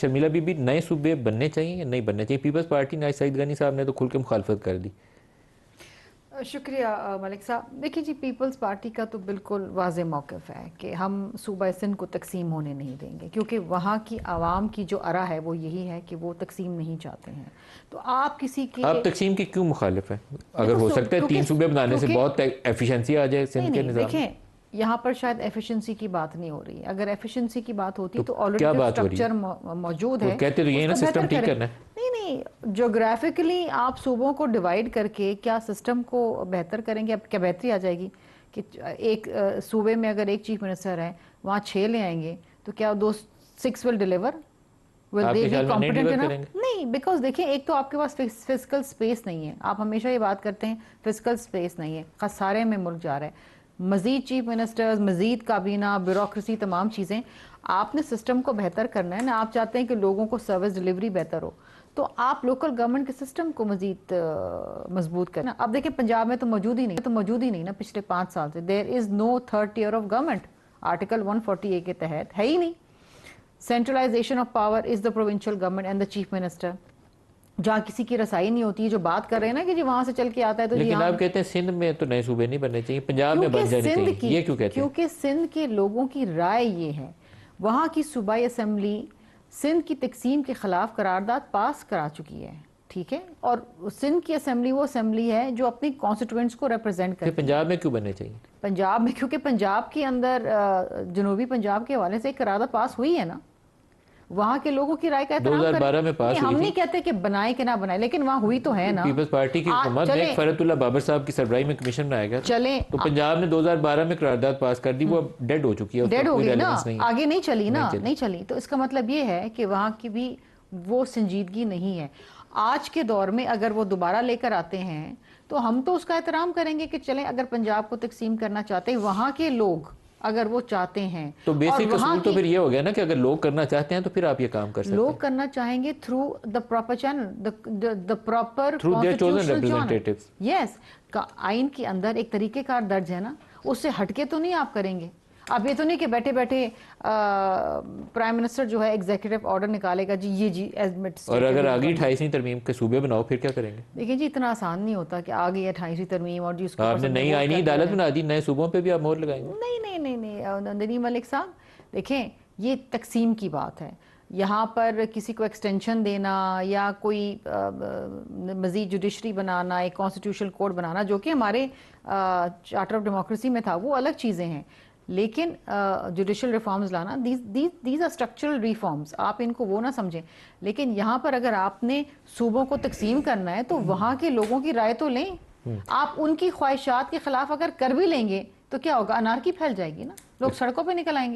Sharmila be be نئے صوبے بننے چاہیے یا نہیں بننے چاہیے؟ پیپلز پارٹی نے سعید غنی صاحب نے تو کھل کے مخالفت کر دی. شکریہ ملک صاحب. دیکھیں جی، پیپلز پارٹی کا تو بالکل واضح موقف ہے کہ ہم صوبہ سندھ کو تقسیم ہونے نہیں دیں گے، کیونکہ وہاں کی عوام کی جو آرا ہے وہ یہی ہے کہ وہ تقسیم نہیں چاہتے ہیں. تو آپ کسی کے آپ تقسیم کی کیوں مخالف ہیں؟ اگر ہو سکتا ہے 3 صوبے بنانے سے بہت ایفیشنسی آ جائے سندھ کے نہیں نظام. دیکھیں، یہاں پر شاید ایفیشنسی کی بات نہیں ہو رہی ہے. اگر ایفیشنسی کی بات ہوتی تو کیا آلریڈی جو بات ہو رہی ہے؟ سٹرکچر موجود ہے کہتے تو یہ نا اس کو سسٹم بہتر ٹھیک کریں. کرنا ہے. نہیں، جغرافکلی آپ صوبوں کو ڈیوائیڈ کر کے کیا سسٹم کو بہتر کریں گے؟ اب کیا بہتری آ جائے گی کہ ایک صوبے میں اگر ایک چیف منسٹر ہے، وہاں 6 لے آئیں گے تو کیا دو 6 ول ڈیلیور؟ ول آپ دے کے بی خیال میں نہیں کمپیٹنٹ ڈیلیور انف؟ کریں گے؟ نہیں، بیکاز دیکھیں ایک تو آپ کے پاس فزیکل سپیس نہیں ہے. آپ ہمیشہ یہ بات کرتے ہیں فزیکل سپیس نہیں ہے، خسارے میں ملک جا رہا ہے. مزید چیف منسٹرز، مزید کابینہ، بیوروکریسی، تمام چیزیں. آپ نے سسٹم کو بہتر کرنا ہے نا. آپ چاہتے ہیں کہ لوگوں کو سروس ڈیلیوری بہتر ہو، تو آپ لوکل گورنمنٹ کے سسٹم کو مزید مضبوط کرنا. اب دیکھیں پنجاب میں تو موجود ہی نہیں نا پچھلے 5 سال سے. There is no third tier of government. Article 140A کے تحت ہے ہی نہیں. Centralization of power is the provincial government and the chief minister. جہاں کسی کی رسائی نہیں ہوتی ہے، جو بات کر رہے ہیں نا کہ جی وہاں سے چل کے آتا ہے تو جی لیکن ہاں. آپ کہتے ہیں سندھ میں تو نئے صوبے نہیں بننے چاہیے، پنجاب میں بن جانے چاہیے، یہ کیوں کہتے ہیں؟ کیونکہ سندھ کے لوگوں کی رائے یہ ہے. وہاں کی صوبائی اسمبلی سندھ کی تقسیم کے خلاف قرارداد پاس کرا چکی ہے، ٹھیک ہے. اور سندھ کی اسمبلی وہ اسمبلی ہے جو اپنی کانسٹیٹوئنٹس کو ریپرزینٹ پھر کرتی ہے. پنجاب میں کیوں بننے چاہیے؟ پنجاب میں کیونکہ پنجاب کے اندر جنوبی پنجاب کے حوالے سے ایک قرارداد پاس ہوئی ہے نا. وہاں کے لوگوں کی رائے کا احترام کریں. 2012 میں پاس ہوئی ہم تھی. نہیں کہتے کہ بنائے کہ نہ بنائے، لیکن وہاں ہوئی تو ہے نا. پیپلز پارٹی کی حکومت میں چلیں فرحت اللہ بابر صاحب کی سربراہی میں کمیشن بنایا گیا تھا. چلیں تو پنجاب نے 2012 میں قرارداد پاس کر دی، وہ اب ڈیڈ ہو چکی ہے، اس کا ڈیڈ ہو کوئی گئی نا، ریلیونس نہیں ہے. آگے نہیں چلی نا، نہیں نہیں چلی. تو اس کا مطلب یہ ہے کہ وہاں کی بھی وہ سنجیدگی نہیں ہے. آج کے دور میں اگر وہ دوبارہ لے کر آتے ہیں تو ہم تو اس کا احترام کریں گے کہ چلیں اگر پنجاب کو تقسیم کرنا چاہتے ہیں وہاں کے لوگ، اگر وہ چاہتے ہیں. تو اور بیسک وہاں اصول تو پھر یہ ہو گیا نا کہ اگر لوگ کرنا چاہتے ہیں تو پھر آپ یہ کام کر سکتے لوگ ہیں کرنا چاہیں گے through the proper channel, the proper through their chosen constitutional channel. Representatives. Yes, آئین کے اندر ایک طریقہ کار درج ہے نا، اس سے ہٹ کے تو نہیں آپ کریں گے. اب یہ تو نہیں کہ بیٹھے بیٹھے پرائم منسٹر جو ہے ایگزیکٹو آرڈر نکالے گا جی یہ اور اگر آگئی 28ویں ترمیم کے صوبے بناؤ پھر کیا کریں گے؟ دیکھیں جی اتنا آسان نہیں ہوتا کہ آگئی 28ویں ترمیم اور جی اس کو آپ نے نئی آئینی عدالت بنا دی، نئے صوبوں پہ بھی آپ مہر لگائیں گے؟ نہیں نندنی ملک صاحب، دیکھیں یہ تقسیم کی بات ہے. یہاں پر کسی کو ایکسٹینشن دینا یا کوئی مزید جوڈیشری بنانا، ایک کانسٹیٹیوشنل کوڈ بنانا جو کہ ہمارے چارٹر آف ڈیموکریسی میں تھا، وہ الگ چیزیں ہیں. لیکن جوڈیشل ریفارمز لانا، دیز آر اسٹرکچرل ریفارمز، آپ ان کو وہ نہ سمجھیں. لیکن یہاں پر اگر آپ نے صوبوں کو تقسیم کرنا ہے تو وہاں کے لوگوں کی رائے تو لیں. آپ ان کی خواہشات کے خلاف اگر کر بھی لیں گے تو کیا ہوگا؟ انارکی پھیل جائے گی نا، لوگ سڑکوں پہ نکل آئیں گے.